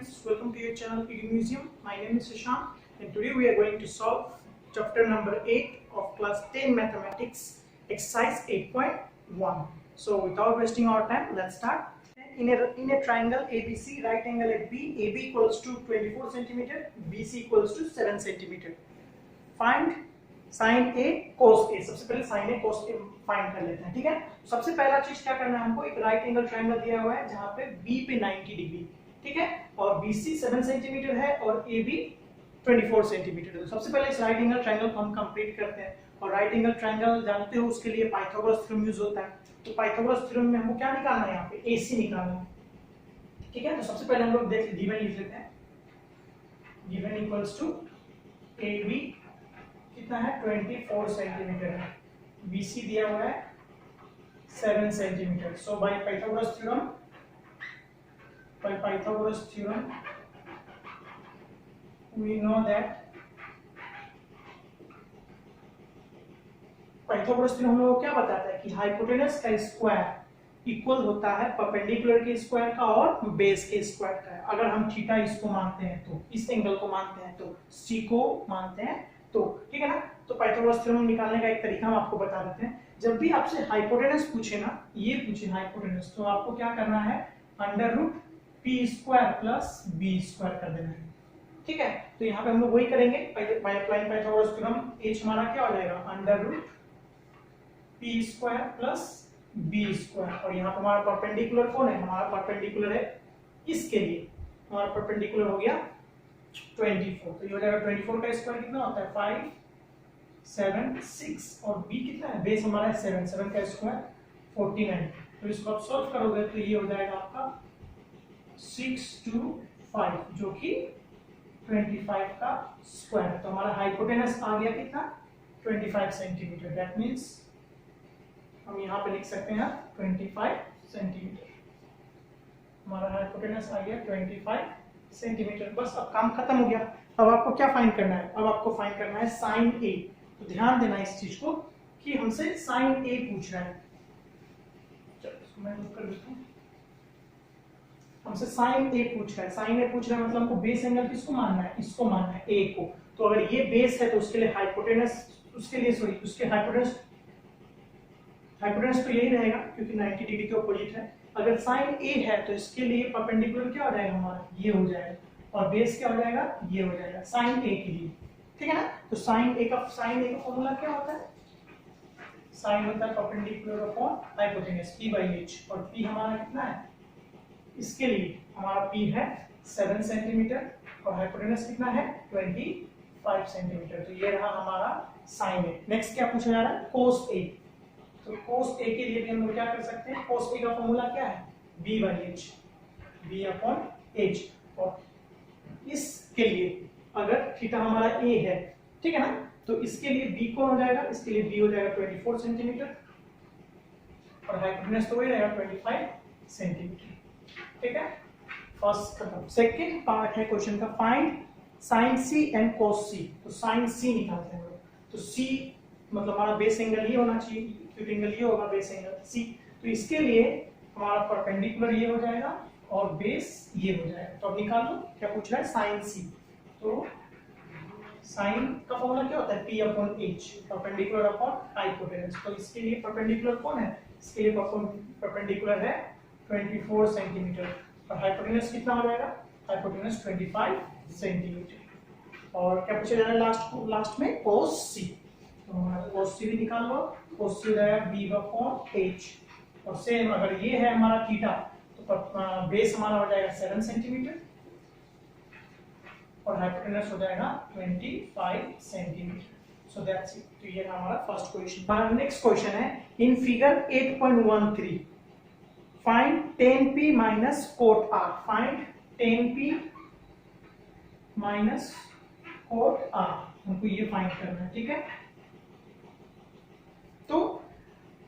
friends, welcome to your channel Edu Museum. My name is Shashank and today we are going to solve chapter number 8 of class 10 mathematics exercise 8.1. So without wasting our time, let's start. In a triangle ABC, right angle at B, AB equals to 24 cm, BC equals to 7 cm. Find sin A cos A. सबसे पहले sin A cos A find कर लेते हैं, ठीक है। सबसे पहला चीज क्या करना है हमको, एक राइट एंगल ट्रायंगल दिया हुआ है जहां पे B पे 90 डिग्री, ठीक है, और BC 7 सेंटीमीटर है और AB 24 सेंटीमीटर है। सबसे पहले इस राइट एंगल ट्रायंगल को हम कंप्लीट करते हैं। और राइट एंगल ट्रायंगल जानते हो, उसके लिए पाइथागोरस थ्योरम यूज होता है। तो पाइथागोरस थ्योरम में हमको क्या निकालना है, यहाँ पे AC निकालना है, ठीक है। तो सबसे पहले हम लोग देख गिवन लिख लेते हैं। गिवन इक्वल्स टू AB कितना है 24 सेंटीमीटर है, BC दिया हुआ है 7 centimetre. So by Pythagoras theorem we know that Pythagoras theorem हम लोग को क्या बताता है कि हाइपोटेनस का स्क्वायर इक्वल होता है परपेंडिकुलर के स्क्वायर का और बेस के स्क्वायर का। अगर हम थीटा इसको मानते हैं तो, इस एंगल को मानते हैं तो, सी को मानते हैं तो, ठीक है ना। तो पाइथागोरस थ्योरम निकालने का एक तरीका हम आपको बता देते हैं। जब भी आपसे हाइपोटेनस पूछे ना, ये पूछे हाइपोटेनस, तो आपको क्या करना है, under root P square plus B square कर देना है, ठीक है। तो यहाँ पे हम लोग वही करेंगे। पहले by applying Pythagoras theorem H हमारा क्या हो जाएगा, under root P square plus B square. और यहाँ पे हमारा परपेंडिकुलर कौन है, हमारा परपेंडिकुलर है इसके लिए, हमारा परपेंडिकुलर हो गया 24। तो ये हो जाएगा 24 का स्क्वायर कितना होता है 5 7 6 और b कितना है, बेस हमारा है 7, 7 का स्क्वायर 49। तो इसको आप सॉल्व करोगे तो ये हो जाएगा आपका 6 2 5 जो कि 25 का स्क्वायर। तो हमारा हाइपोटेनस आ गया कितना 25 सेंटीमीटर। दैट मींस हम यहाँ पे लिख सकते हैं 25 सेंटीमीटर। हमारा हाइपोटेनस आ गया 25 सेंटीमीटर। बस अब काम खत्म हो गया। अब आपको क्या फाइंड करना है, अब आपको फाइंड करना है साइन ए। तो ध्यान देना इस चीज को कि हमसे साइन ए पूछ रहा है। चलो इसको मैं लिख कर देता हूं। हमसे साइन ए पूछ रहा है, साइन ए पूछ रहा है मतलब हमको बेस एंगल किसको मानना है, इसको मानना है ए को। तो अगर ये बेस है तो उसके लिए हाइपोटेनस, उसके लिए सॉरी उसके हाइपोटेनस तो यही रहेगा क्योंकि 90 डिग्री के ऑपोजिट है। अगर साइन ए है तो इसके लिए परपेंडिकुलर क्या हो जाएगा हमारा, ये हो जाएगा, और बेस क्या हो जाएगा, ये हो जाएगा साइन ए के लिए, ठीक है ना। तो साइन ए का फॉर्मूला क्या होता है, साइन होता है perpendicular upon hypotenuse p by h। और p हमारा कितना है, इसके लिए हमारा p है 7 सेंटीमीटर और हाइपोटेनस कितना है 25 सेंटीमीटर। तो ये रहा हमारा साइन ए। नेक्स्ट क्या पूछा जा रहा है, कोस ए। तो कोस ए के लिए भी हम लोग क्या कर सकते हैं, कोस ए का फॉर्मूला क्या है b by h, b upon h। और इसके लिए अगर थीटा हमारा a है, ठीक है ना, तो इसके लिए b कौन हो जाएगा, इसके लिए b हो जाएगा 24 सेंटीमीटर और हाइपोटेनस तो वही रहेगा 25 सेंटीमीटर, ठीक है। फर्स्ट खत्म। सेकंड पार्ट है क्वेश्चन का, find sine C and cos C. तो साइन सी निकालते हैं। तो सी मतलब हमारा बेस एंगल ये होना चाहिए, एक्यूट एंगल ये होगा, बेस एंगल सी। तो इसके लिए हमारा परपेंडिकुलर ये हो जाएगा और बेस ये हो जाएगा। तो अब निकाल लो क्या पूछ रहा है, साइन सी। तो साइन का फॉर्मूला क्या होता है p upon h, perpendicular upon hypotenuse. तो इसके लिए परपेंडिकुलर कौन है, इसके लिए परपेंडिकुलर है 24 सेंटीमीटर और हाइपोटेनस कितना हो जाएगा, हाइपोटेनस 25 सेंटीमीटर। और क्या पूछा जा रहा है लास्ट में, cos c। तो हमारा cos c भी निकाल लो, cos c हो जाएगा b अपॉन h। और सेम अगर ये है हमारा थीटा तो बेस हमारा हो जाएगा 7 सेंटीमीटर और हाइपोटेनस हो जाएगा 25 सेंटीमीटर। So that's it. तो ये हमारा फर्स्ट क्वेश्चन। हमारा नेक्स्ट क्वेश्चन है, in figure 8.13 find tan p minus cot r। Find tan p minus cot r, हमको ये फाइंड करना है, ठीक है। तो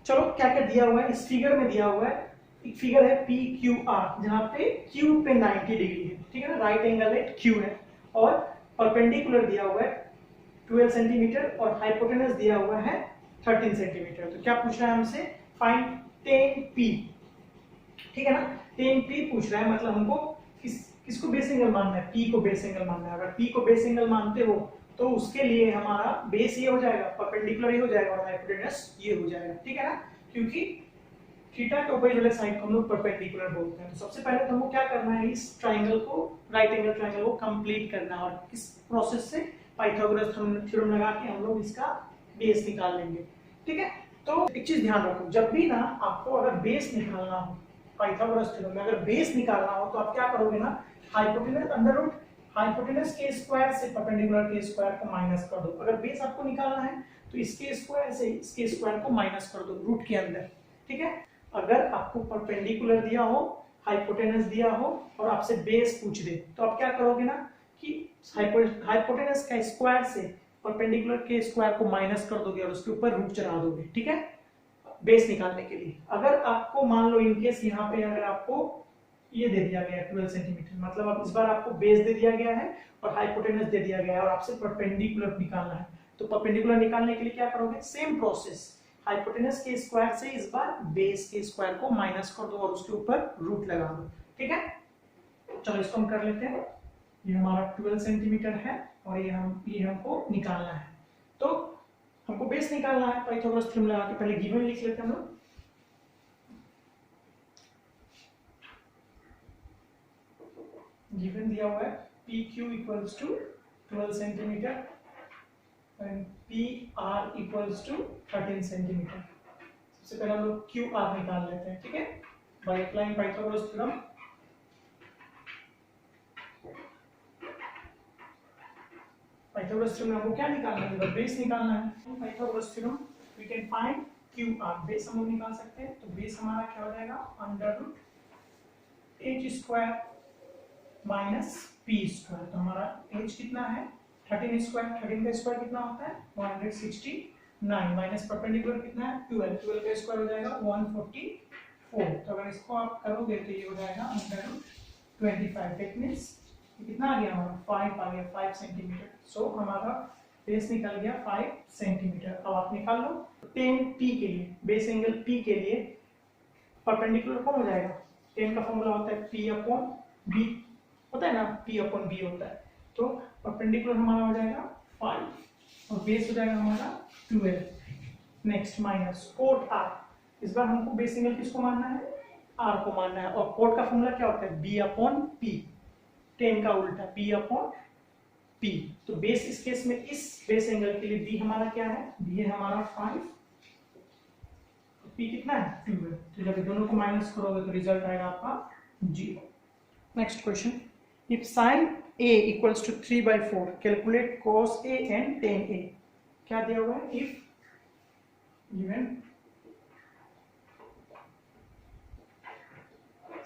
चलो क्या क्या दिया हुआ है, इस फिगर में दिया हुआ है, एक फिगर है पी क्यू आर जहां पे क्यू पे 90 डिग्री है, ठीक है ना, राइट एंगल एट क्यू है और परपेंडिकुलर दिया हुआ है 12 सेंटीमीटर और हाइपोटेनस दिया हुआ है 13 सेंटीमीटर। तो क्या पूछ रहा है हमसे, फाइंड tan p, ठीक है ना। tan p पूछ रहा है मतलब हमको किसको बेस एंगल मानना है, पी को बेस एंगल मानना है। अगर पी को बेस एंगल मानते हो तो उसके लिए हमारा बेस ये हो जाएगा, परपेंडिकुलर ये हो जाएगा और हाइपोटेनस ये हो जाएगा, ठीक है ना, क्योंकि थीटा के ऊपर वाले साइड को हम लोग परपेंडिकुलर बोलते हैं। तो सबसे पहले तो हमको क्या करना है, इस ट्राइंगल को, राइट एंगल ट्राइंगल को कंप्लीट करना है, और इस प्रोसेस से पाइथागोरस थ्योरम लगा के हम लोग इसका बेस निकाल लेंगे, ठीक है। तो एक चीज ध्यान रखो, जब भी ना आपको अगर बेस निकालना हो पाइथागोरस थ्योरम में, अगर बेस निकालना हो तो आप क्या करोगे ना, हाइपोटेनस अंडर रूट हाइपोटेनस के स्क्वायर से परपेंडिकुलर के स्क्वायर को माइनस कर दो। अगर बेस आपको निकालना है तो इसके स्क्वायर से इसके स्क्वायर को माइनस कर दो रूट के अंदर, ठीक है। अगर आपको परपेंडिकुलर दिया हो, हाइपोटेनस दिया हो और आपसे बेस पूछ दे तो आप क्या करोगे ना कि हाइपोटेनस का स्क्वायर से परपेंडिकुलर के स्क्वायर को माइनस कर दोगे और उसके ऊपर रूट चढ़ा दोगे, ठीक है, बेस निकालने के लिए। अगर आपको मान लो इनकेस यहाँ पे अगर आपको ये दे दिया गया 12 सेंटीमीटर, मतलब अब इस बार आपको बेस दे दिया गया है और हाइपोटेनस दे दिया गया है और आपसे परपेंडिकुलर निकालना है, तो परपेंडिकुलर निकालने के लिए क्या करोगे, सेम प्रोसेस, हाइपोटेनस के स्क्वायर से इस बार बेस के स्क्वायर को माइनस कर दो और उसके ऊपर रूट लगा दो, ठीक है। चलो इसको हम कर लेते हैं। ये हमारा 12 सेंटीमीटर है और ये हमको निकालना है। तो हमको बेस निकालना है, पाइथागोरस थ्योरम लगा के पहले गिवन लिख लेते हैं हम लोग। गिवन दिया हुआ है PQ equals to 12 centimetre and PR equals to 13 centimetre. सबसे पहले हम लोग QR निकाल लेते हैं, ठीक है, by applying Pythagoras theorem. Pythagoras theorem में हमको क्या निकालना है, बेस निकालना है। Pythagoras theorem we can find QR, base हम लोग निकाल सकते हैं। तो बेस हमारा क्या हो जाएगा, under root h square minus p square. तो हमारा h कितना है 13 स्क्वायर, 13 का स्क्वायर कितना होता है 169, माइनस परपेंडिकुलर कितना है 12, 12 का स्क्वायर हो जाएगा 144। तो अगर इसको आप करोगे तो ये हो जाएगा अंडर रूट 25, दैट मींस कितना आ गया हमारा 5 आ गया, 5 सेंटीमीटर। सो हमारा बेस निकल गया 5 सेंटीमीटर। अब आप निकाल लो 10 p के लिए, बेस एंगल p के लिए परपेंडिकुलर कौन हो जाएगा, 10 का फॉर्मूला होता है p अपॉन b होता है ना, p अपॉन b होता है। तो परपेंडिकुलर हमारा हो जाएगा 5 और बेस हो जाएगा हमारा 12। नेक्स्ट माइनस कोट r, इस बार हमको बेस एंगल किसको मानना है, r को मानना है, और कोट का फॉर्मूला क्या होता है b अपॉन p, 10 का उल्टा p अपॉन p। तो बेस इस केस में इस बेस एंगल के लिए b हमारा क्या है, b है हमारा 5, p कितना है 12। तो जब दोनों को माइनस करोगे तो रिजल्ट आएगा आपका 0। Next question, if sin a equals to 3/4 calculate cos a and tan a। क्या दिया हुआ है, if given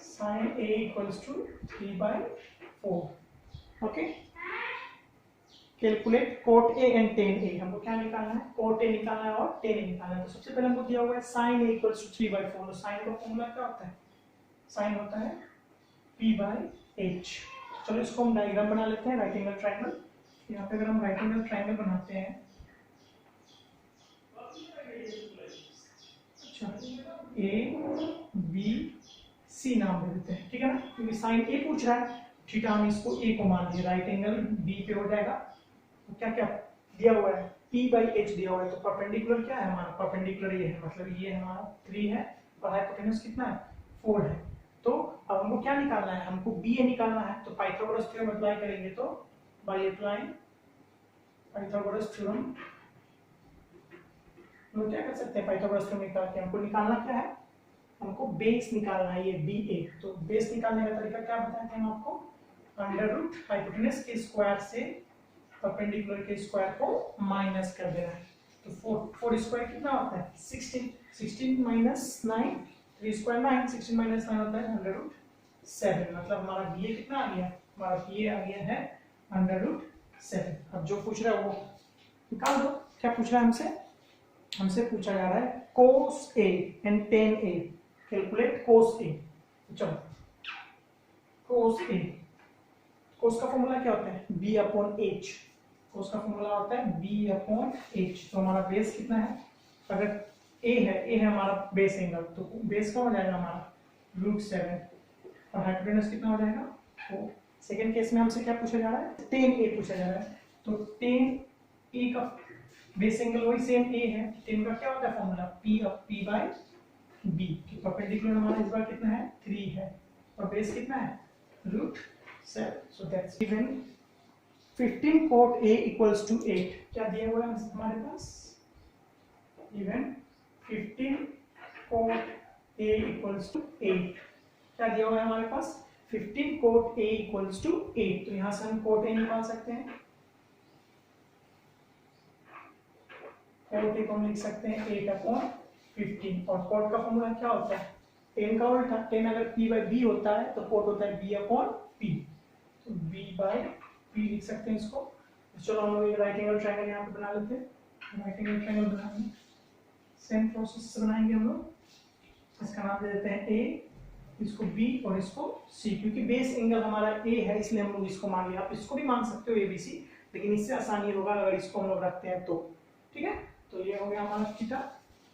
sin a equals to 3/4, okay, calculate cot a and tan a। हमको क्या निकालना है, cot a निकालना है और tan a निकालना है। तो सबसे पहले हमको दिया हुआ है sin a equals to 3/4। तो sin का फॉर्मूला क्या होता है, sin होता है p/h। चलो इसको हम डायग्राम बना लेते हैं, राइट एंगल ट्रायंगल। यहाँ पे अगर हम राइट एंगल ट्रायंगल बनाते हैं, अच्छा A B C नाम दे देते हैं, ठीक है ना, क्योंकि साइन A पूछ रहा है, थीटा हम इसको A को मान लिए, राइट एंगल B पे हो जाएगा। तो क्या क्या दिया हुआ है, p/h दिया हुआ है। तो परपेंडिकुलर क्या है हमारा, परपेंडिकुलर ये है, मतलब ये हमारा 3 है और हाइपोटेनस कितना है 4 है। तो अब हमको क्या निकालना है, हमको BA निकालना है। तो पाइथागोरस थ्योरम अप्लाई करेंगे, तो बाय अप्लाइंग पाइथागोरस थ्योरम हम लोग क्या कर सकते हैं, पाइथागोरस थ्योरम निकाल के हमको निकालना क्या है, हमको बेस निकालना है, ये BA। तो बेस निकालने का तरीका क्या बताए थे हम आपको, अंडर रूट हाइपोटेनस के स्क्वायर से परपेंडिकुलर के स्क्वायर को माइनस कर देना है। तो 4 स्क्वायर कितना होता है 16, 16 माइनस 9, 3 स्क्वायर 9, 16 माइनस 9 होता है अंडर रूट 7। मतलब हमारा BA कितना आ गया, हमारा BA आ गया है अंडर रूट 7। अब जो पूछ रहा है वो निकाल दो। क्या पूछ रहा है हमसे, हमसे पूछा जा रहा है cos A and tan A, calculate cos A। चलो cos A, cos का फॉर्मूला क्या होता है b अपॉन h, cos का फॉर्मूला होता है b अपॉन h। तो हमारा बेस कितना है, अगर a है हमारा बेस एंगल, तो बेस का हो जाएगा हमारा √7 और हाइपोटेनस कितना हो जाएगा 4। सेकेंड केस में हमसे क्या पूछा जा रहा है, tan A पूछा जा रहा है। तो tan A का बेस एंगल वही सेम A है, tan का क्या होता है formula, P of P by B। Perpendicular हमारा इस बार कितना है, 3 है, और बेस कितना है, √7। So that's given 15 cot A equals to 8। क्या दिया हुआ है हमारे पास, given 15 cot A equals to 8। क्या दिया हुआ है हमारे पास, 15 cot A equals to 8। तो यहां से हम cot A निकाल सकते हैं, cot A को हम लिख सकते हैं 8/15, और cot का फॉर्मूला क्या होता है, tan का उल्टा, tan अगर P by B होता है तो cot होता है B/P, तो B/P लिख सकते हैं इसको। चलो हम लोग एक राइट एंगल ट्रायंगल यहाँ पे बना लेते हैं, राइट एंगल ट्रायंगल बनाएंगे, सेम प्रोसेस से बनाएंगे हम लोग। इसका नाम दे देते हैं A, इसको B और इसको C, क्योंकि बेस एंगल हमारा A है इसलिए हम लोग इसको मान लिया। आप इसको भी मान सकते हो ABC, लेकिन इससे आसानी होगा अगर इसको हम लोग रखते हैं तो, ठीक है। तो ये हो गया हमारा थीटा,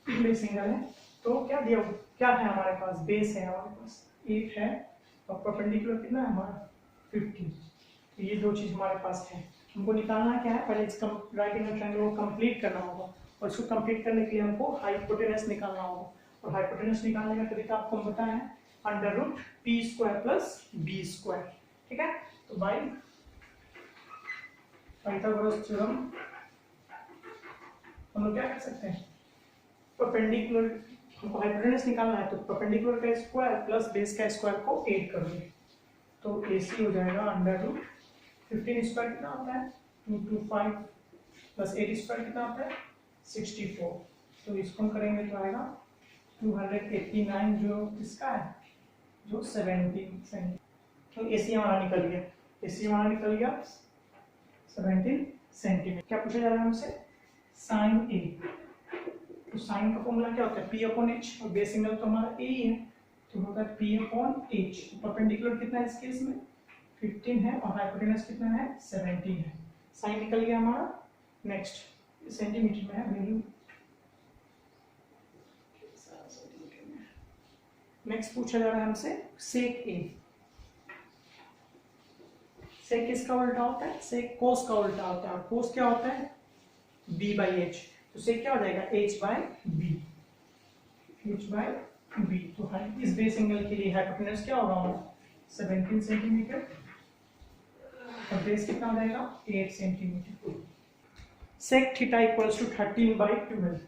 बेस एंगल है। तो क्या दिया, क्या है हमारे पास, बेस है हमारे पास 8 है, और परपेंडिकुलर कितना है हमारा 15। तो ये दो चीज हमारे पास है, हमको निकालना क्या है, पहले इस राइट एंगल ट्रायंगल को कंप्लीट करना होगा, और इसको कंप्लीट करने के लिए हमको हाइपोटेनस निकालना होगा। और हाइपोटेनस निकालने का तरीका आपको हम बताया है, √P² + B², ठीक है। तो बाय पाइथागोरस थ्योरम हम लोग क्या कर सकते हैं, परपेंडिकुलर हमको हाइपोटेनस निकालना है, तो परपेंडिकुलर का स्क्वायर प्लस बेस का स्क्वायर को ऐड करोगे तो AC हो जाएगा √15² कितना होता है, 225 प्लस 8² कितना होता है, 64। तो इसको हम करेंगे तो आएगा 289, जो इसका है, जो 17 सेंटीमीटर। तो AC हमारा निकल गया, AC हमारा निकल गया 17 सेंटीमीटर। क्या पूछा जा रहा है हमसे, साइन A। तो साइन का फॉर्मूला क्या होता है, P/H, और बेस एंगल तो हमारा A ही है, तो होता है P/H। परपेंडिकुलर कितना है इस केस में, 15 है, और हाइपोटेनस कितना है, 17 है। साइन निकल गया हमारा। नेक्स्ट सेंटीमीटर में है वैल्यू, नेक्स्ट पूछा जा रहा है हमसे सेक A। सेक किसका उल्टा होता है, सेक कोस का उल्टा होता है, और कोस क्या होता है, B/H। तो सेक क्या हो जाएगा, H/B, H/B। तो इस बेस एंगल के लिए हाइपोटेनस क्या होगा हमारा, 17 सेंटीमीटर, और बेस कितना हो जाएगा, 8 centimetre. Sec theta equals to 13/12।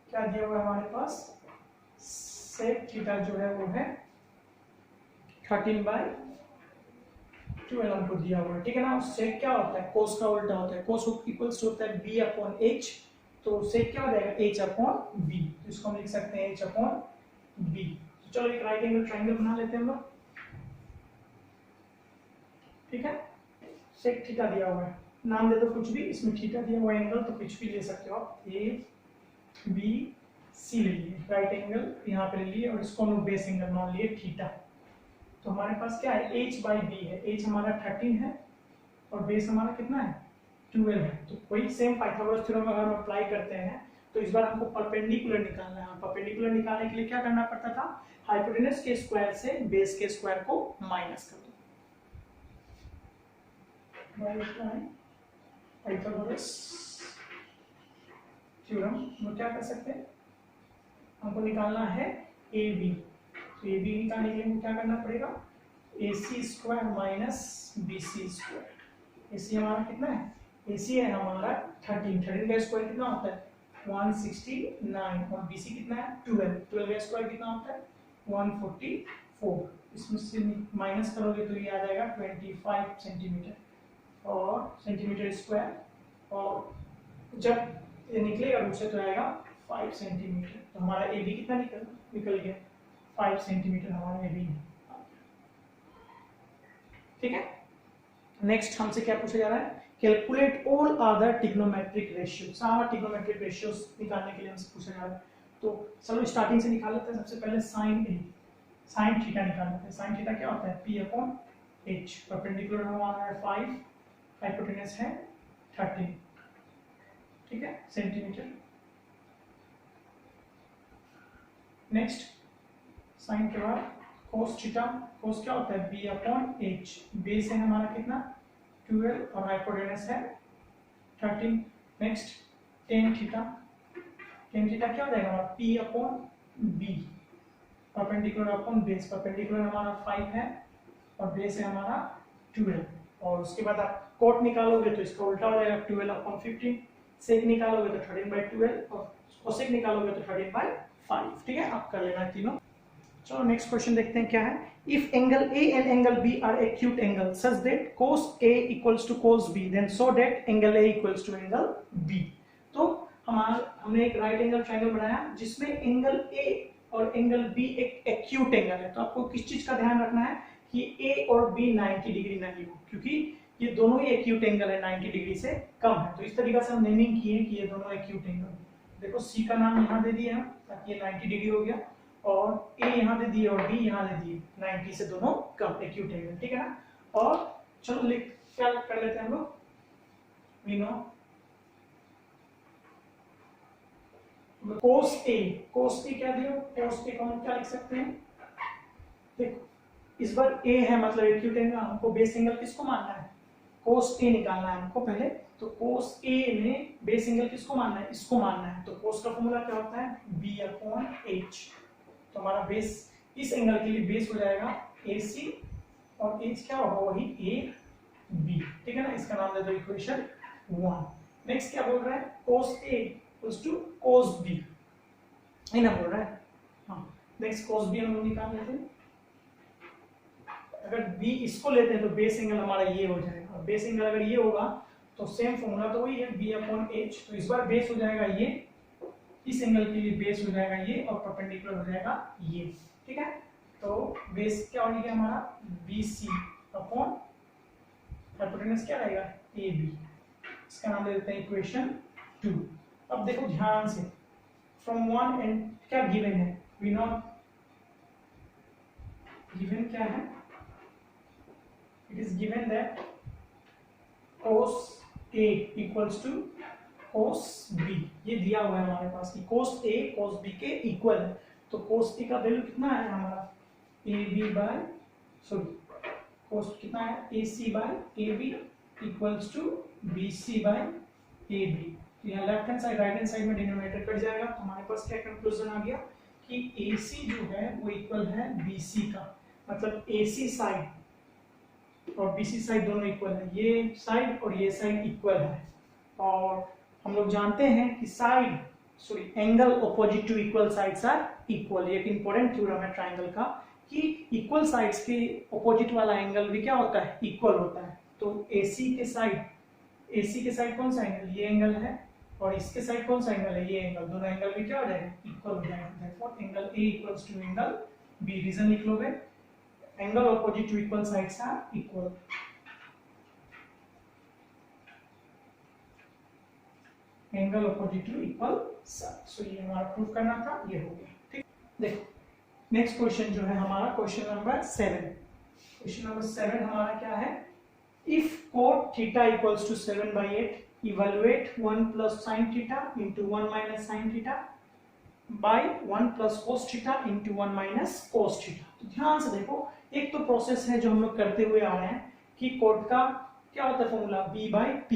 क्या दिया हुआ है हमारे पास, सेक थीटा जो है वो है 13/12 हमको दिया हुआ है, ठीक है ना। सेक क्या होता है, कोस का उल्टा होता है, कोस इक्वल्स होता है B/H, तो सेक क्या हो जाएगा, H/B। तो इसको हम लिख सकते हैं H/B। तो चलो एक राइट एंगल ट्रायंगल बना लेते हैं हम लोग, ठीक है। सेक थीटा दिया हुआ है, नाम दे दो कुछ भी, इसमें थीटा दिया हुआ एंगल तो कुछ भी ले सकते हो आप, ABC ले लिए, राइट एंगल यहाँ पे ले लिए, और इसको हम लोग बेस एंगल मान लिए थीटा। तो हमारे पास क्या है, H/B है, H हमारा 13 है, और बेस हमारा कितना है, 12 है। तो वही सेम पाइथागोरस थ्योरम अगर हम अप्लाई करते हैं, तो इस बार हमको परपेंडिकुलर निकालना है। परपेंडिकुलर निकालने के लिए क्या करना पड़ता था, हाइपोटेनस के स्क्वायर से बेस के स्क्वायर को माइनस कर दो। पाइथागोरस थ्योरम हम क्या कर सकते हैं, हमको निकालना है AB। तो AB निकालने के लिए हमको क्या करना पड़ेगा, AC² - BC²। AC हमारा कितना है, AC है हमारा 13 का स्क्वायर कितना होता है, 169, और BC कितना है, 12 का स्क्वायर कितना होता है, 144। इसमें से माइनस करोगे तो ये आ जाएगा 25 सेंटीमीटर, और सेंटीमीटर स्क्वायर, और जब ये निकलेगा रूट से तो आएगा 5 सेंटीमीटर। तो हमारा AB कितना निकल गया, 5 सेंटीमीटर हमारा AB है, ठीक है। नेक्स्ट हमसे क्या पूछा जा रहा है, calculate all other trigonometric ratio. सारा ट्रिग्नोमेट्रिक रेशियोज निकालने के लिए हमसे पूछा जा रहा है। तो चलो स्टार्टिंग से निकाल लेते हैं। सबसे पहले साइन थीटा निकाल लेते हैं। साइन थीटा क्या होता है, P/H। परपेंडिकुलर हमारा है 5, हाइपोटेनस है 13, ठीक है, सेंटीमीटर। नेक्स्ट साइन के बाद cos थीटा, cos क्या होता है b अपॉन h, बेस है हमारा कितना 12 और हाइपोटेनस है 13। Next tan theta, tan theta क्या हो जाएगा हमारा p upon b, perpendicular upon base, perpendicular हमारा 5 है और बेस है हमारा 12, और उसके बाद आप कोट निकालोगे तो इसका उल्टा हो जाएगा 12 अपॉन 15, सेक निकालोगे तो 13/12 और कोसेक निकालोगे तो 13/5। ठीक है, आप कर लेना है तीनों। चलो नेक्स्ट क्वेश्चन देखते हैं क्या है। If angle A and angle B are acute angle such that cos A equals to cos B, then so that angle A equals to angle B। तो हमने एक राइट एंगल ट्रायंगल बनाया जिसमें angle A और angle B एक acute angle है। तो आपको किस चीज का ध्यान रखना है कि A और B 90 डिग्री नहीं हो, क्योंकि ये दोनों ही एक्यूट एंगल है, 90 डिग्री से कम है। तो इस तरीके से हम नेमिंग किए कि ये दोनों एक्यूट एंगल। देखो C का नाम यहाँ दे दिया है ताकि ये 90 डिग्री हो गया, और A यहाँ दे दिए और B यहाँ दे दिए 90 से दोनों कम एक्यूट एंगल। ठीक है ना। और चलो लिख क्या कर लेते हैं हम लोग, वी नो cos A क्या दिया, cos A को हम क्या लिख सकते हैं, देखो इस बार A है मतलब एक्यूट एंगल, हमको बेस एंगल किसको मानना है, cos A निकालना है हमको पहले। तो cos A में बेस एंगल किसको मानना है, इसको मानना है। तो cos का फॉर्मूला क्या होता है B अपॉन H। तो हमारा बेस इस एंगल के लिए बेस हो जाएगा AC और H क्या होगा वही AB। ठीक है ना, इसका नाम दे दो इक्वेशन 1। नेक्स्ट क्या बोल रहा है, cos A equals to cos B, है ना बोल रहा है। हाँ, नेक्स्ट cos B हम लोग निकाल लेते हैं। अगर B इसको लेते हैं तो बेस एंगल हमारा ये हो जाएगा, और बेस एंगल अगर ये होगा तो सेम फॉर्मूला तो वही है B अपॉन H। तो इस बार बेस हो जाएगा ये, इस एंगल के लिए बेस हो जाएगा ये और परपेंडिकुलर हो जाएगा ये। ठीक है, तो बेस क्या हो गया हमारा BC अपॉन हाइपोटेनस क्या रहेगा AB। इसका नाम दे देते हैं इक्वेशन 2। अब देखो ध्यान से, फ्रॉम 1 एंड क्या गिवन है, वी नो गिवन क्या है, it is given that cos A equals to cos B। ये दिया हुआ है हमारे पास कि cos A cos B के इक्वल है। तो cos A का वैल्यू कितना है हमारा cos कितना है AC by AB equals to BC by AB। तो यहाँ left hand side right hand side में डिनोमिनेटर कट जाएगा। तो हमारे पास क्या कंक्लूजन आ गया कि AC जो है वो इक्वल है BC का, मतलब AC साइड और BC साइड दोनों इक्वल है, ये साइड और ये साइड इक्वल है। और हम लोग जानते हैं कि angle opposite to equal sides are equal. ये एक इंपॉर्टेंट थ्योरम है ट्रायंगल का कि इक्वल साइड्स के ऑपोजिट वाला एंगल भी क्या होता है, इक्वल होता है। तो AC के साइड कौन सा एंगल, ये एंगल है, और इसके साइड कौन सा एंगल है, ये एंगल, दोनों एंगल भी क्या हो जाएगा, इक्वल हो जाएगा। Therefore angle A equals to angle B। Reason लिख लोगे, angle opposite to equal sides are equal. Angle opposite to equal side. So ये हमारा प्रूफ करना था, ये हो गया। ठीक, देखो नेक्स्ट क्वेश्चन जो है हमारा क्वेश्चन नंबर 7। क्वेश्चन नंबर 7 हमारा क्या है, if cot theta equals to 7/8 evaluate 1 plus sin theta into 1 minus sin theta by 1 plus cos theta into 1 minus cos theta. तो ध्यान से देखो, एक तो प्रोसेस है जो हम लोग करते हुए आ रहे हैं कि cot का क्या होता है फॉर्मूला B/P,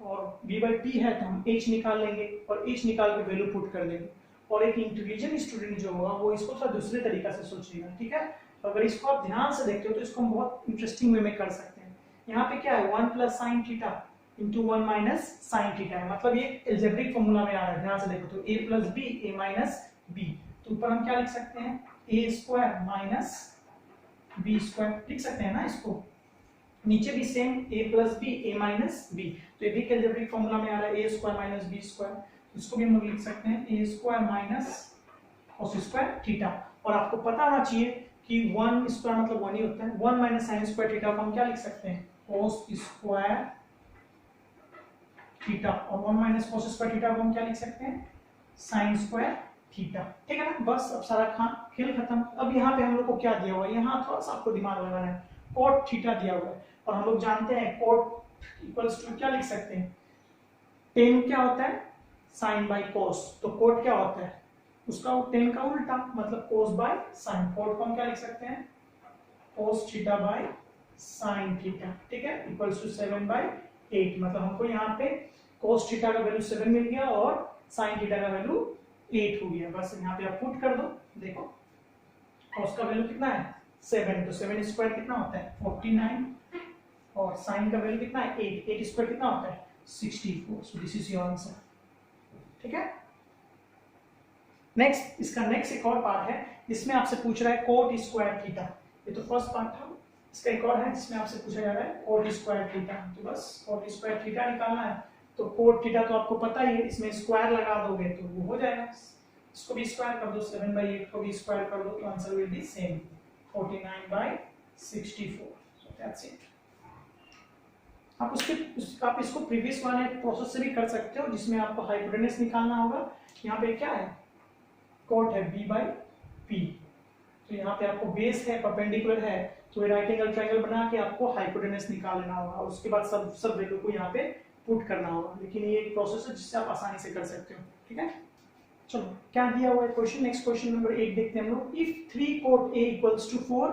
और B/P है तो हम H निकाल लेंगे और H निकाल के वैल्यू पुट कर देंगे। और एक इंटेलिजेंट स्टूडेंट जो होगा वो इसको थोड़ा दूसरे तरीका से सोचेगा। ठीक है, तो अगर इसको आप ध्यान से देखते हो तो इसको हम बहुत इंटरेस्टिंग वे में कर सकते हैं। यहाँ पे क्या है 1 plus sine theta into 1 minus sine theta है, मतलब ये एल्जेब्रिक फॉर्मूला में आ रहा है। ध्यान से देखो तो a plus b a minus b, तो ऊपर हम क्या लिख सकते हैं a square minus b square लिख सकते हैं ना इसको। नीचे भी same a plus b a minus b, तो ये भी एल्जेब्रिक फॉर्मूला में आ रहा है a square minus b square. इसको भी हम लोग लिख सकते हैं a square minus cos square theta. और आपको पता होना चाहिए कि 1 स्क्वायर मतलब 1 ही होता है। 1 माइनस साइन स्क्वायर थीटा को हम क्या लिख सकते हैं cos स्क्वायर थीटा, और 1 माइनस cos स्क्वायर थीटा को हम क्या लिख सकते हैं sin स्क्वायर थीटा। ठीक है ना, बस अब सारा खेल खत्म। अब यहाँ पे हम लोग को क्या दिया हुआ है, यहाँ थोड़ा सा आपको दिमाग लगाना है, cot थीटा दिया हुआ है और हम लोग जानते हैं cot इक्वल्स टू क्या लिख सकते हैं tan क्या होता है sin बाई cos, तो cot क्या होता है उसका tan का उल्टा मतलब cos बाय sin। cot को हम क्या लिख सकते हैं cos theta by sin theta, ठीक है, इक्वल्स टू 7/8। मतलब हमको यहाँ पे cos थीटा का वैल्यू 7 मिल गया और sin थीटा का वैल्यू 8 हो गया। बस यहाँ पे आप पुट कर दो, देखो cos का वैल्यू कितना है 7, तो 7 स्क्वायर कितना होता है 49, और sin का वैल्यू कितना है 8, 8 स्क्वायर कितना होता है 64। So this is your answer, ठीक है। नेक्स्ट, इसका नेक्स्ट एक और पार्ट है जिसमें आपसे पूछ रहा है cot स्क्वायर थीटा। ये तो फर्स्ट पार्ट था, इसका एक और है जिसमें आपसे पूछा जा रहा है cot स्क्वायर थीटा। तो बस cot स्क्वायर थीटा निकालना है। तो cot थीटा तो आपको पता ही है, इसमें स्क्वायर लगा दोगे तो वो हो जाएगा। इसको भी स्क्वायर कर दो, 7/8 को भी स्क्वायर कर दो, तो answer will be same 49/64। So that's it. आप इसको प्रीवियस वाले प्रोसेस से भी कर सकते हो जिसमें आपको हाइपोटेनस निकालना होगा। यहाँ पे क्या है, कॉट है b/p, तो यहाँ पे आपको बेस है, परपेंडिकुलर है, तो राइट एंगल ट्रायंगल बना के आपको हाइपोटेनस निकाल लेना होगा। उसके बाद सब वैल्यू को यहाँ पे पुट करना होगा। लेकिन ये एक प्रोसेस है जिससे आप आसानी से कर सकते हो, ठीक है। चलो क्या दिया हुआ है क्वेश्चन, नेक्स्ट क्वेश्चन नंबर 8 देखते हैं हम लोग। If 3 cot a equals to 4,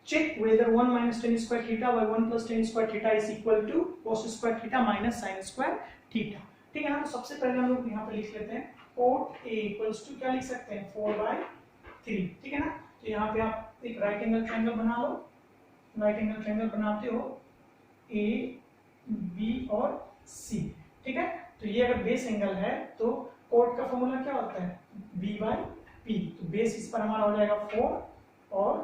check whether 1 minus tan square theta by 1 plus tan square theta is equal to cos square theta minus sin square theta, ठीक है ना। तो सबसे पहले हम लोग यहाँ पे लिख लेते हैं cot a equals to क्या लिख सकते हैं 4/3, ठीक है ना। तो यहाँ पे आप एक राइट एंगल ट्रायंगल बना लो। राइट एंगल ट्रायंगल बनाते हो a b और c, ठीक है। तो ये अगर बेस एंगल है तो कोट का फॉर्मूला क्या होता है b/p, तो बेस इस पर हमारा हो जाएगा 4 और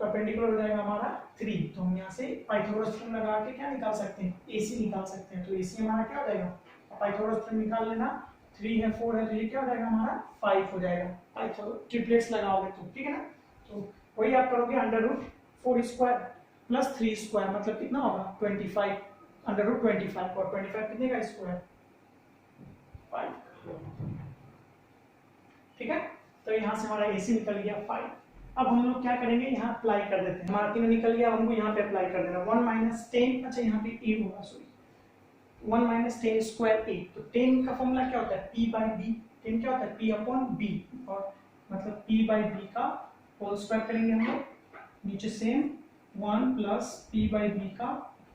परपेंडिकुलर हो जाएगा हमारा 3। तो हम यहाँ से पाइथागोरस थ्योरम लगा के क्या निकाल सकते हैं, AC निकाल सकते हैं। तो AC हमारा क्या हो जाएगा, पाइथागोरस थ्योरम निकाल लेना, 3 है 4 है, तो ये क्या हो जाएगा हमारा 5 हो जाएगा। पाइथागोरस ट्रिपलेट्स लगाओगे तो, ठीक है ना। तो वही आप करोगे √4 स्क्वायर प्लस 3 स्क्वायर, मतलब कितना होगा 25, √25, और 25 कितने का स्क्वायर 5, ठीक है। तो यहाँ से हमारा AC निकल गया 5। अब हम लोग क्या करेंगे, यहाँ अप्लाई कर देते हैं। हमारा 3 निकल गया, हमको यहाँ पे अप्लाई कर देना 1 minus 10, अच्छा यहाँ पे a होगा, सॉरी 1 minus 10 square a। तो 10 का फॉर्मूला क्या होता है p/b, 10 क्या होता है p/b, और मतलब p/b का होल स्क्वायर करेंगे हम लोग, नीचे सेम 1 plus p/b का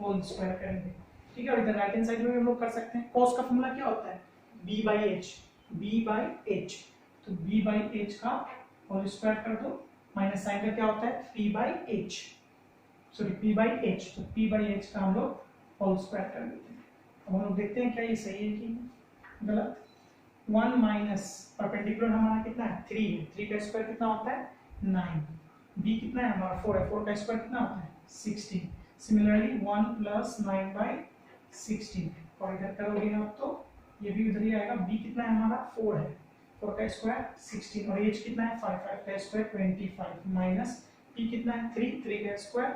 होल स्क्वायर करेंगे, ठीक है। और इधर राइट हैंड साइड में हम लोग कर सकते हैं। cos का फॉर्मूला क्या होता है b/h, तो b/h का होल स्क्वायर कर दो, माइनस साइन का क्या होता है p/h, सॉरी p/h, तो p/h का हम लोग होल स्क्वायर कर देते हैं। अब हम लोग देखते हैं क्या ये सही है कि गलत। 1 माइनस परपेंडिकुलर हमारा कितना है 3 है, 3 का स्क्वायर कितना होता है 9, b कितना है हमारा 4 है, 4 का स्क्वायर कितना होता है 16। सिमिलरली 1 प्लस 9/16, और इधर करोगे आप तो ये भी उधर ही आएगा। b कितना है हमारा 4 है, 4 का स्क्वायर 16, और h कितना है 5, 5 का स्क्वायर 25, माइनस p कितना है 3, 3 का स्क्वायर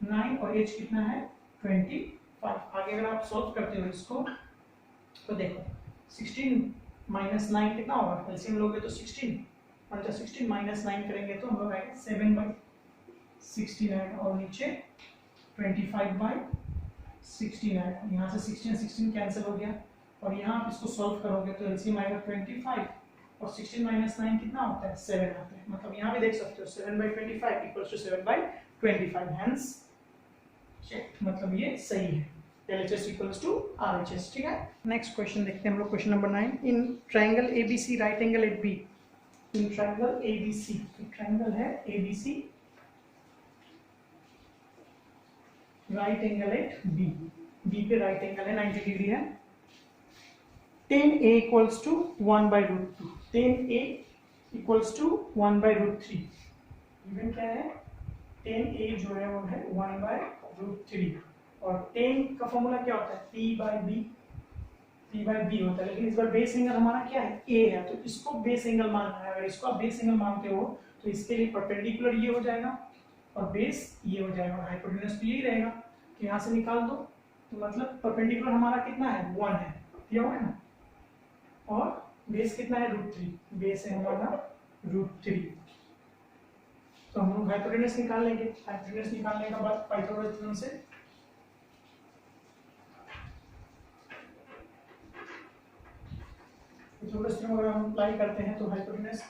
9, और h कितना है 25। आगे अगर आप सॉल्व करते हो इसको तो देखो 16 माइनस 9 कितना होगा, एलसीएम लोगे तो 16, और 16 माइनस 9 करेंगे तो हम लोग आएगा 7/16 आएगा, और नीचे 25/16 आएगा। यहाँ से 16 16 कैंसिल हो गया, और यहाँ आप इसको सॉल्व करोगे तो एलसीएम आएगा 25, और 16 माइनस 9 कितना होता है 7 आता है। मतलब यहाँ भी देख सकते हो 7/25 इक्वल्स टू 7/25, हेंस चेक, मतलब ये सही है। LHS इक्वल्स टू RHS, ठीक है। नेक्स्ट क्वेश्चन देखते हैं हम लोग, question number 9। In triangle ABC right angle at B, in triangle ABC, तो ट्रायंगल है ABC right angle at B पे राइट एंगल है 90 डिग्री है। tan A equals to 1/√2, tan A equals to 1/√3। Even क्या है tan A जो है वो है 1/√3, और tan का फॉर्मूला क्या होता है p/b होता है। लेकिन इस बार बेस एंगल हमारा क्या है A है, तो इसको बेस एंगल मानना है। अगर इसको आप बेस एंगल मानते हो तो इसके लिए परपेंडिकुलर ये हो जाएगा और बेस ये हो जाएगा, और हाइपोटेनस तो यही रहेगा। तो यहाँ से निकाल दो, तो मतलब परपेंडिकुलर हमारा कितना है 1 है, ये होगा ना, और बेस कितना है √3, बेस है हमारा √3। तो हम लोग हाइपोटेनस निकाल लेंगे। हाइपोटेनस निकालने के बाद पाइथागोरस थ्योरम से पाइथागोरस थ्योरम अगर हम अप्लाई करते हैं तो हाइपोटेनस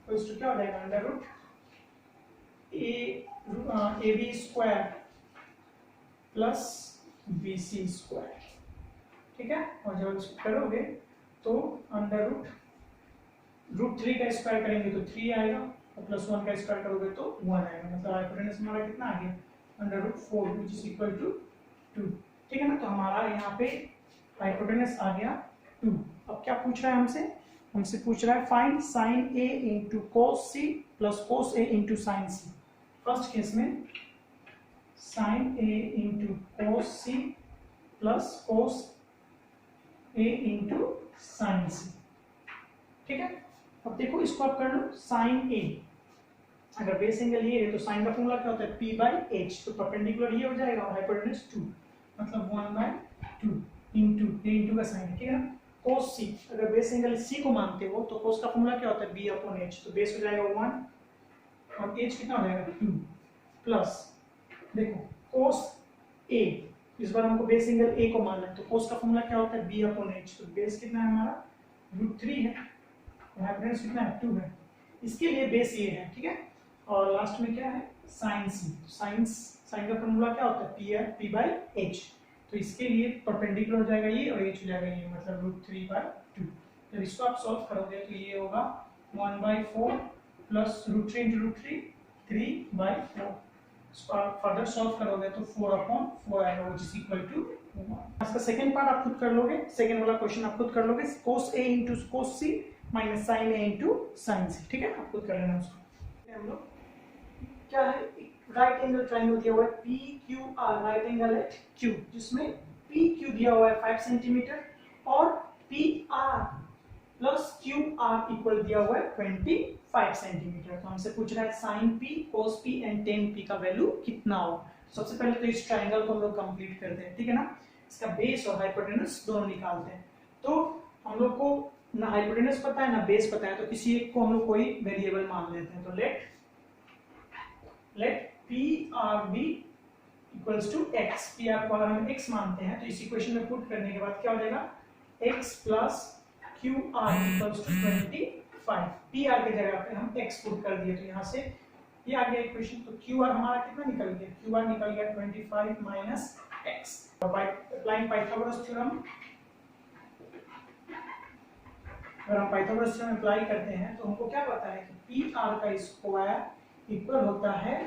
तो इसको क्या हो जाएगा √a a b square plus b c square, ठीक है। और जब इसको करोगे तो अंडर रूट 3 का स्क्वायर करेंगे तो 3 आएगा और प्लस 1 का स्क्वायर करोगे तो 1 आएगा, मतलब हाइपोटेनस हमारा कितना आ गया under root 4 which is equal to 2, ठीक है ना। तो हमारा यहाँ पे हाइपोटेनस आ गया 2। अब क्या पूछ रहा है हमसे पूछ रहा है find sine A into cos C plus cos A into sine C. First case में sine A into cos C plus cos A into sine C, ठीक है। अब देखो इसको आप कर लो साइन ए, अगर बेस एंगल ये है तो साइन का फॉर्मूला क्या होता है p बाई h, तो परपेंडिकुलर ये हो जाएगा और हाइपोटेनस 2 मतलब 1/2 इंटू का साइन है, ठीक है ना। cos c, अगर बेस एंगल c को मानते हो तो cos का फॉर्मूला क्या होता है b अपॉन h, तो बेस हो जाएगा 1 और h कितना हो जाएगा 2 प्लस देखो cos a, इस बार हमको बेस एंगल a को मानना है तो cos का फॉर्मूला क्या होता है b अपॉन h, तो बेस कितना है हमारा √3 है और हाइपोटेनस कितना है 2 है, इसके लिए बेस ये है, ठीक है। और लास्ट में क्या है साइन सी, साइन का फॉर्मूला क्या होता है p बाई h, तो इसके लिए परपेंडिकुलर हो जाएगा ये और h हो जाएगा ये, मतलब √3/2। जब इसको आप सॉल्व करोगे तो ये होगा 1/4 प्लस √3 इंटू √3 3/4, इसको आप फर्दर सॉल्व करोगे तो 4/4 आएगा विच इज इक्वल टू 1। इसका सेकंड पार्ट आप खुद कर लोगे, सेकंड वाला क्वेश्चन आप खुद कर लोगे, cos a into cos c minus sin a into sin c, ठीक है, आप खुद कर लेना उसको। हम लोग क्या है राइट एंगल ट्रायंगल दिया हुआ है p q r, right angle at q, जिसमें पी क्यू दिया हुआ है 5 सेंटीमीटर और p r plus q r equal दिया हुआ है 25 सेंटीमीटर। तो हमसे पूछ रहा है sine p cos p and tan p का वैल्यू कितना हो। सबसे पहले तो इस ट्रायंगल को हम लोग कंप्लीट करते हैं, ठीक है ना। इसका बेस और हाइपोटेनस दोनों निकालते हैं। तो हम लोग को ना हाइपोटेनस पता है ना बेस पता है, तो किसी एक को हम लोग कोई वेरिएबल मान लेते हैं। तो let p r b equals to x, p r को अगर हम एक्स मानते हैं तो इस इक्वेशन में पुट करने के बाद क्या हो जाएगा x plus q r equals to 25। P r के जगह पे हम एक्स पुट कर दिए तो यहाँ से ये आ गया इक्वेशन। तो क्यू आर हमारा कितना निकल गया, क्यू आर निकल गया 25 minus x. Applying Pythagoras theorem, अगर हम पाइथागोरस थ्योरम अप्लाई करते हैं तो हमको क्या पता है कि पी आर का स्क्वायर इक्वल होता है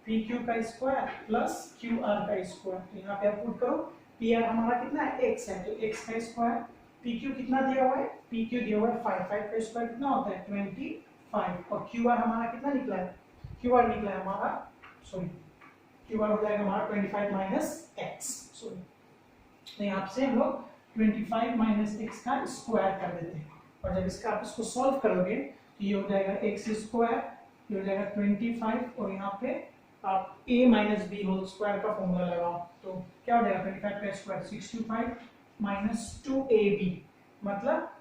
पी क्यू का स्क्वायर प्लस क्यू आर का स्क्वायर। तो यहाँ पे आप पुट करो पी आर हमारा कितना है एक्स है, तो एक्स का स्क्वायर, पी क्यू कितना दिया हुआ है, पी क्यू दिया हुआ है 5 का स्क्वायर कितना होता है 25 और क्यू आर हमारा कितना निकला है, क्यू आर निकला है हमारा सॉरी क्यू आर हो जाएगा हमारा 25 माइनस एक्स सॉरी। तो यहाँ से हम लोग 25 माइनस एक्स का स्क्वायर कर देते हैं और जब इसका आप इसको सॉल्व करोगे तो ये हो जाएगा एक्स स्क्वायर, ये हो जाएगा 25 और यहाँ पे आप a minus b whole square का फॉर्मूला लगाओ तो क्या हो जाएगा 25 का स्क्वायर 65 माइनस 2ab मतलब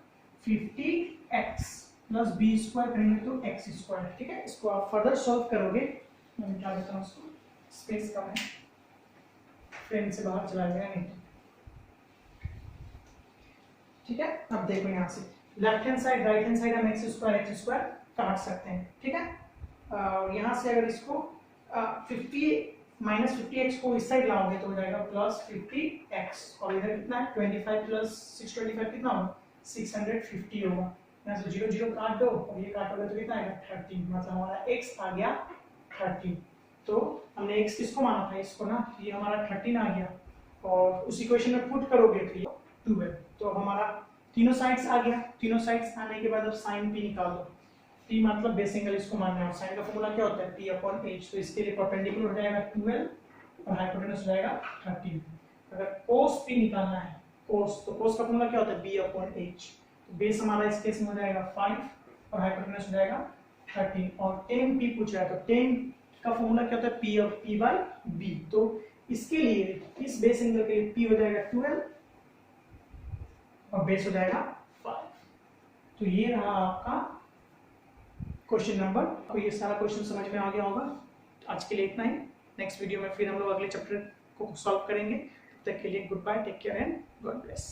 50x प्लस बी स्क्वायर करेंगे तो एक्स स्क्वायर, ठीक है। इसको आप फर्दर सॉल्व करोगे, मैं मिटा देता हूँ इसको, स्पेस कम है, फ्रेम से बाहर चला गया नहीं, ठीक है। अब देखो यहाँ से left hand side right hand side हम एक्स स्क्वायर काट सकते हैं, ठीक है। यहाँ से अगर इसको 50 माइनस 50x को इस साइड लाओगे तो हो जाएगा प्लस 50x और इधर कितना है 25 प्लस 625 कितना होगा 650 होगा। यहाँ से 0 0 काट दो और ये काटोगे तो कितना आएगा 30, मतलब हमारा x आ गया 30। तो हमने x किसको माना था, इसको ना, ये हमारा 13 आ गया और उस इक्वेशन में पुट करोगे तो ये 2 है। तो अब हमारा तीनों साइड्स आ गया, तीनों साइड्स आने के बाद अब साइन p निकाल दो, p मतलब बेस एंगल इसको मानना है और साइन का फॉर्मूला क्या होता है p अपॉन h, तो इसके लिए परपेंडिकुलर हो जाएगा 12 और हाइपोटेनस हो जाएगा 13। अगर cos p निकालना है cos, तो cos का फॉर्मूला क्या होता है b अपॉन h, तो बेस हमारा इस केस में हो जाएगा 5 और हाइपोटेनस हो जाएगा 13 और tan p पूछ रहा है तो tan का फॉर्मूला क्या होता है p of p by b, तो इसके लिए इस बेस एंगल के लिए p हो जाएगा 12 और बेस हो जाएगा 5। तो ये रहा आपका क्वेश्चन नंबर। आपको ये सारा क्वेश्चन समझ में आ गया होगा। आज के लिए इतना ही, नेक्स्ट वीडियो में फिर हम लोग अगले चैप्टर को सॉल्व करेंगे। तब तक के लिए good bye, take care and god bless.